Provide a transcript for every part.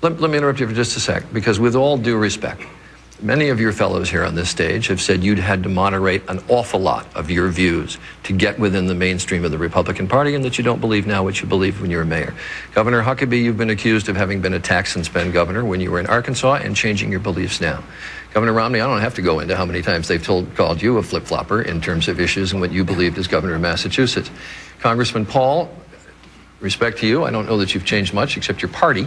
Let me interrupt you for just a sec, because with all due respect, many of your fellows here on this stage have said you'd had to moderate an awful lot of your views to get within the mainstream of the Republican Party, and that you don't believe now what you believed when you were mayor. Governor Huckabee, you've been accused of having been a tax and spend governor when you were in Arkansas and changing your beliefs now. Governor Romney, I don't have to go into how many times they've called you a flip-flopper in terms of issues and what you believed as governor of Massachusetts. Congressman Paul, respect to you, I don't know that you've changed much except your party.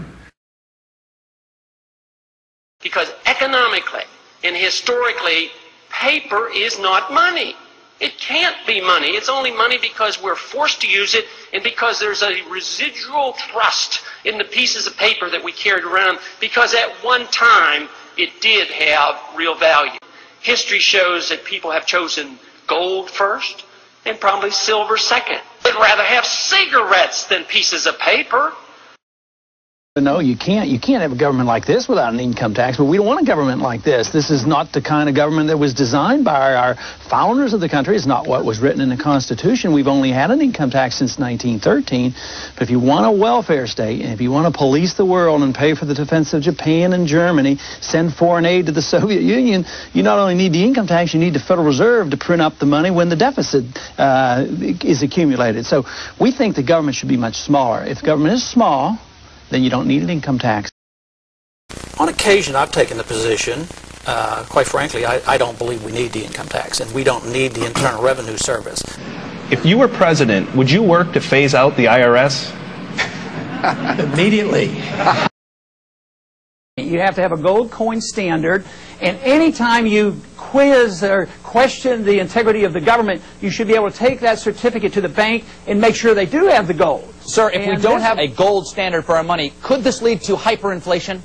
Because economically and historically, paper is not money. It can't be money. It's only money because we're forced to use it and because there's a residual thrust in the pieces of paper that we carried around, because at one time it did have real value. History shows that people have chosen gold first and probably silver second. They'd rather have cigarettes than pieces of paper. No, you can't have a government like this without an income tax, but we don't want a government like this. This is not the kind of government that was designed by our founders of the country. It's not what was written in the Constitution. We've only had an income tax since 1913. But if you want a welfare state, and if you want to police the world and pay for the defense of Japan and Germany, send foreign aid to the Soviet Union, you not only need the income tax, you need the Federal Reserve to print up the money when the deficit is accumulated. So we think the government should be much smaller. If government is small, then you don't need an income tax. On occasion, I've taken the position, quite frankly, I don't believe we need the income tax, and we don't need the Internal Revenue Service. If you were president, would you work to phase out the IRS? Immediately. You have to have a gold coin standard, and anytime you quiz or question the integrity of the government, you should be able to take that certificate to the bank and make sure they do have the gold. Sir, if we don't have a gold standard for our money, could this lead to hyperinflation?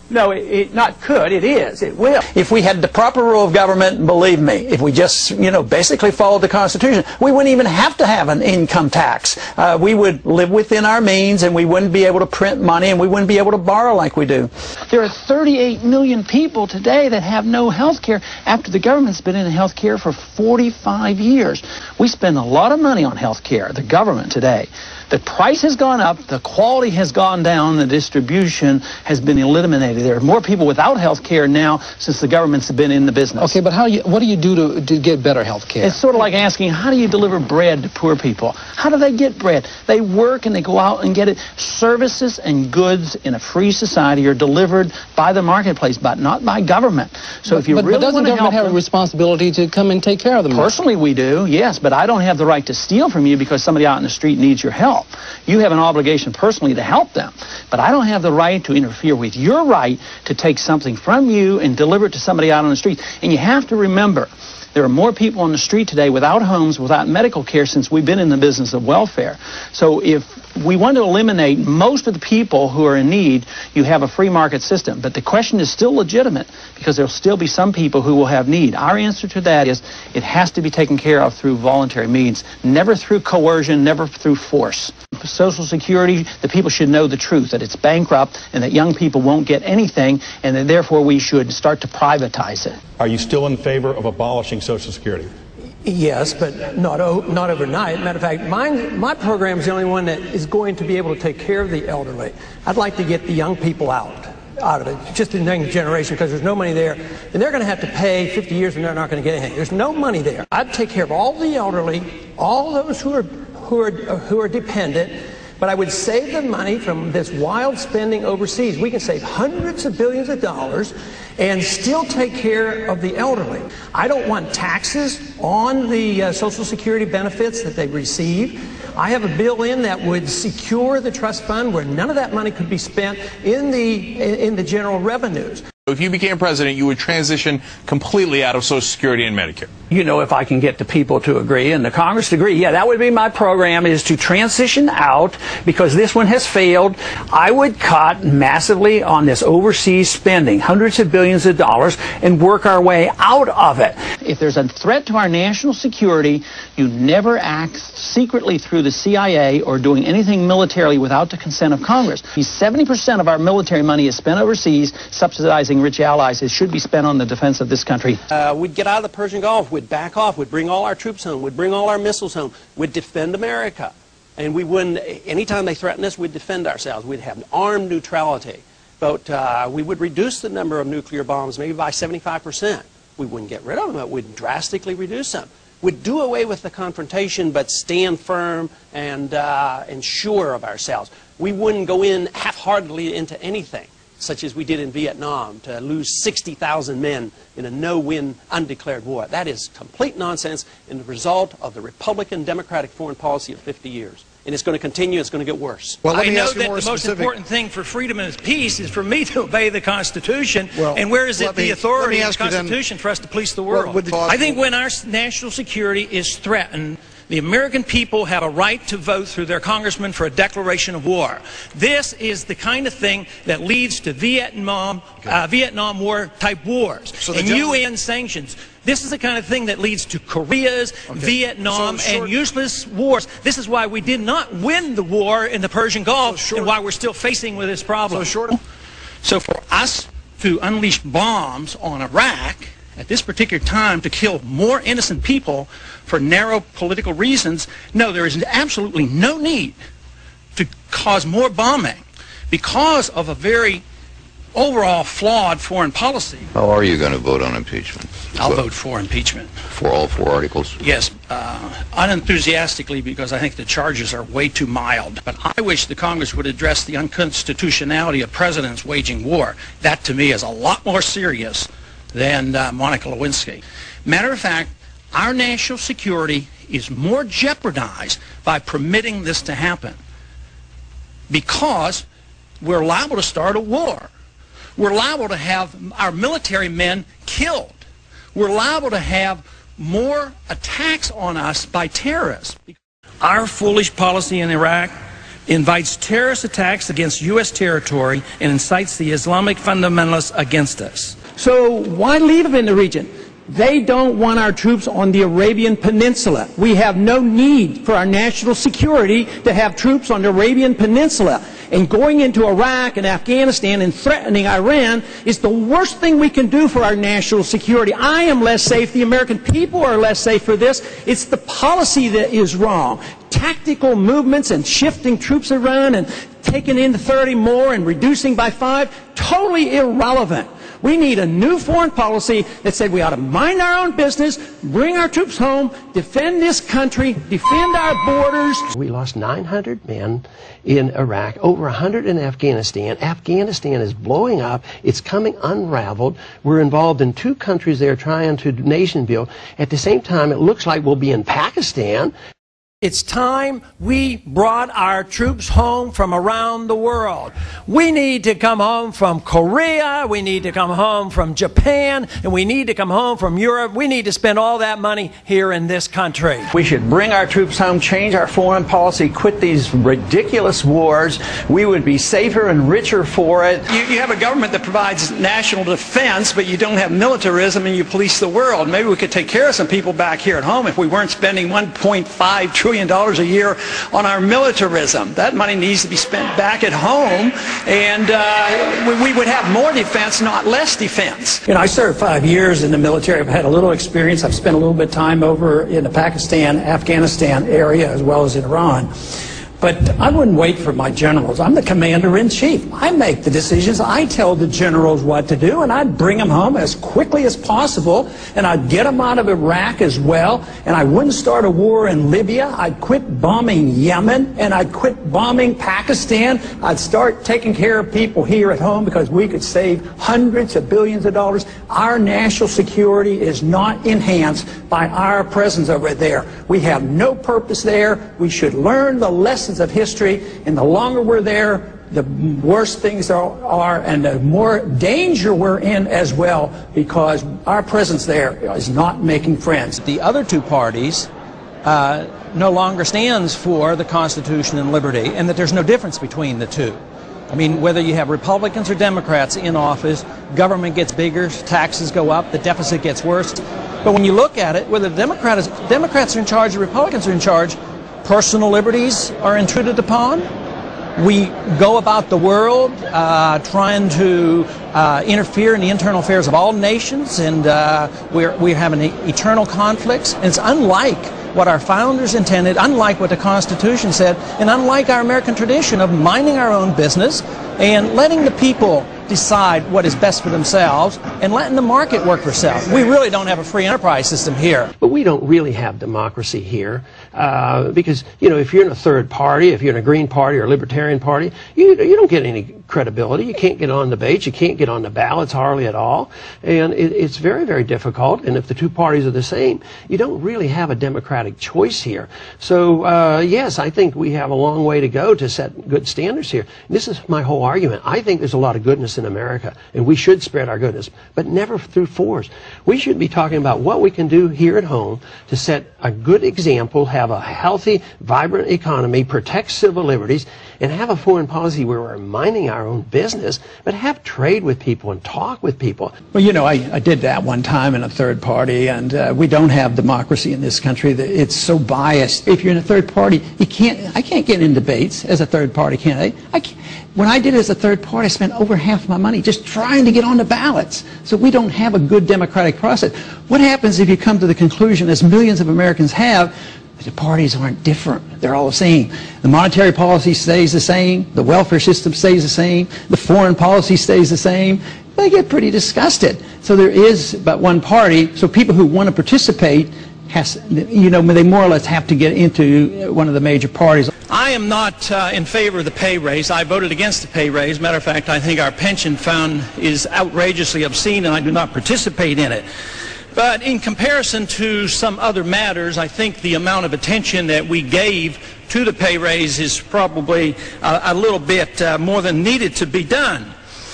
No, it not could. It is. It will. If we had the proper rule of government, believe me, if we just, basically followed the Constitution, we wouldn't even have to have an income tax. We would live within our means, and we wouldn't be able to print money, and we wouldn't be able to borrow like we do. There are 38 million people today that have no health care after the government's been in health care for 45 years. We spend a lot of money on health care, the government today. The price has gone up, the quality has gone down, the distribution has been eliminated. There are more people without health care now since the government's been in the business. Okay, but what do you do to get better health care? It's sort of like asking, how do you deliver bread to poor people? How do they get bread? They work and they go out and get it. Services and goods in a free society are delivered by the marketplace, but not by government. So if you really want to help them... But doesn't government have a responsibility to come and take care of them? Personally, we do, yes, but I don't have the right to steal from you because somebody out in the street needs your help. You have an obligation personally to help them, but I don't have the right to interfere with your right to take something from you and deliver it to somebody out on the street. And you have to remember, there are more people on the street today without homes, without medical care since we've been in the business of welfare. So if we want to eliminate most of the people who are in need, you have a free market system. But the question is still legitimate because there will still be some people who will have need. Our answer to that is it has to be taken care of through voluntary means, never through coercion, never through force. Social Security, the people should know the truth, that it's bankrupt and that young people won't get anything, and that therefore we should start to privatize it. Are you still in favor of abolishing Social Security? Yes, but not overnight. Matter of fact, my program is the only one that is going to be able to take care of the elderly. I'd like to get the young people out of it, just the next generation, because there's no money there, and they're going to have to pay 50 years and they're not going to get anything. There's no money there. I'd take care of all the elderly, all those who are dependent, but I would save the money from this wild spending overseas. We can save hundreds of billions of dollars and still take care of the elderly. I don't want taxes on the Social Security benefits that they receive. I have a bill in that would secure the trust fund where none of that money could be spent in the general revenues. If you became president, you would transition completely out of Social Security and Medicare. If I can get the people to agree and the Congress to agree, yeah, that would be my program, is to transition out, because this one has failed. I would cut massively on this overseas spending, hundreds of billions of dollars, and work our way out of it. If there's a threat to our national security, you never act secretly through the CIA or doing anything militarily without the consent of Congress. 70% of our military money is spent overseas, subsidizing rich allies. It should be spent on the defense of this country. We'd get out of the Persian Gulf, we'd back off, we'd bring all our troops home, we'd bring all our missiles home, we'd defend America. And we wouldn't, anytime they threatened us, we'd defend ourselves. We'd have armed neutrality. But we would reduce the number of nuclear bombs maybe by 75%. We wouldn't get rid of them, but we'd drastically reduce them. We'd do away with the confrontation, but stand firm and sure of ourselves. We wouldn't go in half-heartedly into anything, such as we did in Vietnam, to lose 60,000 men in a no-win, undeclared war. That is complete nonsense and the result of the Republican Democratic foreign policy of 50 years. And it's going to continue, it's going to get worse. Well, I know that the most important thing for freedom and peace is for me to obey the Constitution. Well, and where is it the authority of the Constitution for us to police the world? I think when our national security is threatened, the American people have a right to vote through their congressman for a declaration of war. This is the kind of thing that leads to Vietnam War type wars and UN sanctions. This is the kind of thing that leads to Koreas, Vietnam, and useless wars. This is why we did not win the war in the Persian Gulf and why we're still facing with this problem. So for us to unleash bombs on Iraq at this particular time to kill more innocent people for narrow political reasons, no, there is absolutely no need to cause more bombing because of a very overall flawed foreign policy. How are you going to vote on impeachment? I'll vote for impeachment. For all 4 articles? Yes, unenthusiastically, because I think the charges are way too mild. But I wish the Congress would address the unconstitutionality of presidents waging war. That, to me, is a lot more serious than Monica Lewinsky. Matter of fact, our national security is more jeopardized by permitting this to happen because we're liable to start a war. We're liable to have our military men killed. We're liable to have more attacks on us by terrorists. Our foolish policy in Iraq invites terrorist attacks against U.S. territory and incites the Islamic fundamentalists against us. So why leave them in the region? They don't want our troops on the Arabian Peninsula. We have no need for our national security to have troops on the Arabian Peninsula. And going into Iraq and Afghanistan and threatening Iran is the worst thing we can do for our national security. I am less safe. The American people are less safe for this. It's the policy that is wrong. Tactical movements and shifting troops around and taking in 30 more and reducing by 5, totally irrelevant. We need a new foreign policy that said we ought to mind our own business, bring our troops home, defend this country, defend our borders. We lost 900 men in Iraq, over 100 in Afghanistan. Afghanistan is blowing up. It's coming unraveled. We're involved in 2 countries there trying to nation build. At the same time, it looks like we'll be in Pakistan. It's time we brought our troops home from around the world. We need to come home from Korea, we need to come home from Japan, and we need to come home from Europe. We need to spend all that money here in this country. We should bring our troops home, change our foreign policy, quit these ridiculous wars. We would be safer and richer for it. You have a government that provides national defense, but you don't have militarism and you police the world. Maybe we could take care of some people back here at home if we weren't spending $1.5 trillion a year on our militarism. That money needs to be spent back at home, and we would have more defense, not less defense. You know, I served 5 years in the military. I've had a little experience. I've spent a little bit of time over in the Pakistan, Afghanistan area, as well as in Iran. But I wouldn't wait for my generals. I'm the commander-in-chief. I make the decisions. I tell the generals what to do, and I'd bring them home as quickly as possible, and I'd get them out of Iraq as well, and I wouldn't start a war in Libya. I'd quit bombing Yemen, and I'd quit bombing Pakistan. I'd start taking care of people here at home because we could save hundreds of billions of dollars. Our national security is not enhanced by our presence over there. We have no purpose there. We should learn the lessons of history, and the longer we're there, the worse things are, and the more danger we're in as well, because our presence there is not making friends. The other 2 parties no longer stands for the Constitution and liberty, and that there's no difference between the 2. I mean, whether you have Republicans or Democrats in office, government gets bigger, taxes go up, the deficit gets worse. But when you look at it, whether Democrats are in charge or Republicans are in charge, personal liberties are intruded upon, We go about the world trying to interfere in the internal affairs of all nations, and we're having eternal conflicts. And it's unlike what our founders intended, unlike what the Constitution said, and unlike our American tradition of minding our own business and letting the people decide what is best for themselves and letting the market work for itself. We really don't have a free enterprise system here. But we don't really have democracy here because, you know, if you're in a third party, if you're in a Green Party or a Libertarian Party, you don't get any credibility. You can't get on debates. You can't get on the ballots hardly at all. And it's very, very difficult. And if the two parties are the same, you don't really have a democratic choice here. So, yes, I think we have a long way to go to set good standards here. This is my whole argument. I think there's a lot of goodness in America, and we should spread our goodness, but never through force. We should be talking about what we can do here at home to set a good example, have a healthy, vibrant economy, protect civil liberties, and have a foreign policy where we're minding our own business, but have trade with people and talk with people. Well, you know, I did that one time in a third party, and we don't have democracy in this country. It's so biased. If you're in a third party, I can't get in debates as a third party candidate. When I did it as a third party, I spent over half my money just trying to get on the ballots. So we don't have a good democratic process. What happens if you come to the conclusion, as millions of Americans have, that the parties aren't different? They're all the same. The monetary policy stays the same. The welfare system stays the same. The foreign policy stays the same. They get pretty disgusted. So there is but one party. So people who want to participate they more or less have to get into one of the major parties. I am not in favor of the pay raise. I voted against the pay raise. Matter of fact, I think our pension fund is outrageously obscene, and I do not participate in it. But in comparison to some other matters, I think the amount of attention that we gave to the pay raise is probably a little bit more than needed to be done.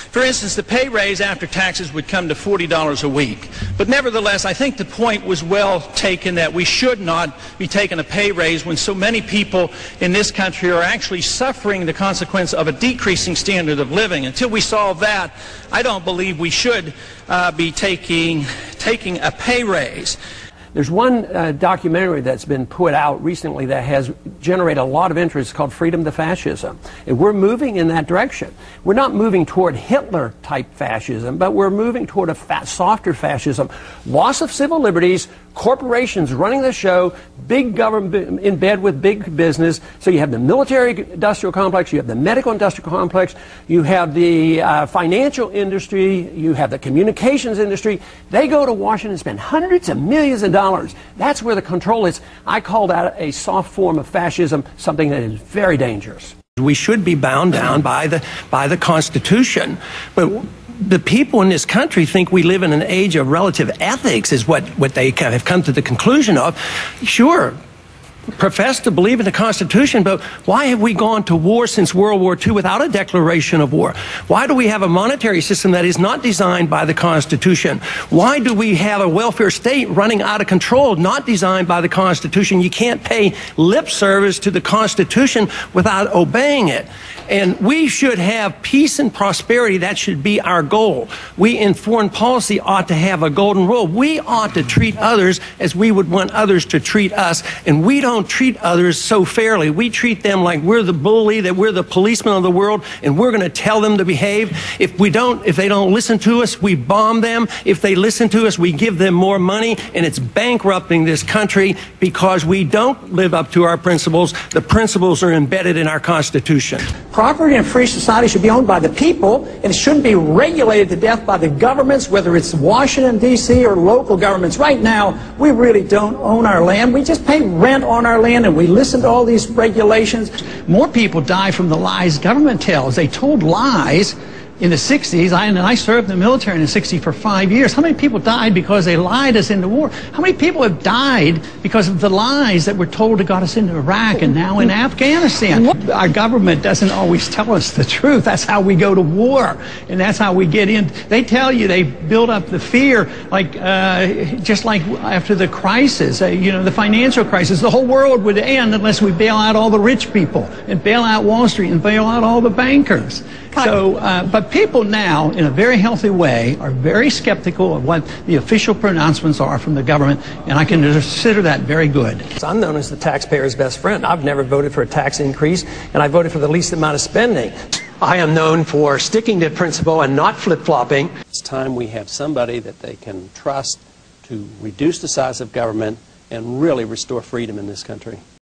For instance, the pay raise after taxes would come to $40 a week. But nevertheless, I think the point was well taken that we should not be taking a pay raise when so many people in this country are actually suffering the consequence of a decreasing standard of living. Until we solve that, I don't believe we should be taking a pay raise. There's one documentary that's been put out recently that has generated a lot of interest called Freedom to Fascism. And we're moving in that direction. We're not moving toward Hitler-type fascism, but we're moving toward a softer fascism. Loss of civil liberties, corporations running the show, big government in bed with big business. So you have the military-industrial complex, you have the medical-industrial complex, you have the financial industry, you have the communications industry. They go to Washington and spend hundreds of millions of dollars. That's where the control is. I call that a soft form of fascism, something that is very dangerous. We should be bound down by the Constitution. But the people in this country think we live in an age of relative ethics, is what they have come to the conclusion of. Sure, profess to believe in the Constitution, but why have we gone to war since World War II without a declaration of war? Why do we have a monetary system that is not designed by the Constitution? Why do we have a welfare state running out of control, not designed by the Constitution? You can't pay lip service to the Constitution without obeying it. And we should have peace and prosperity. That should be our goal. We in foreign policy ought to have a golden rule. We ought to treat others as we would want others to treat us. And we don't treat others so fairly. We treat them like we're the bully, that we're the policeman of the world, and we're going to tell them to behave. If they don't listen to us, we bomb them. If they listen to us, we give them more money, and it's bankrupting this country because we don't live up to our principles. The principles are embedded in our Constitution. Property in a free society should be owned by the people, and it shouldn't be regulated to death by the governments, whether it's Washington, D.C. or local governments. Right now, we really don't own our land. We just pay rent on our land, and we listen to all these regulations. More people die from the lies government tells. They told lies in the 60s, and I served in the military in the 60s for 5 years. How many people died because they lied us into war? How many people have died because of the lies that were told that got us into Iraq and now in Afghanistan? Our government doesn't always tell us the truth. That's how we go to war, and that's how we get in. They tell you, they build up the fear, like just like after the crisis, the financial crisis, the whole world would end unless we bail out all the rich people and bail out Wall Street and bail out all the bankers. So, but But people now, in a very healthy way, are very skeptical of what the official pronouncements are from the government, and I can consider that very good. I'm known as the taxpayer's best friend. I've never voted for a tax increase, and I voted for the least amount of spending. I am known for sticking to principle and not flip-flopping. It's time we have somebody that they can trust to reduce the size of government and really restore freedom in this country.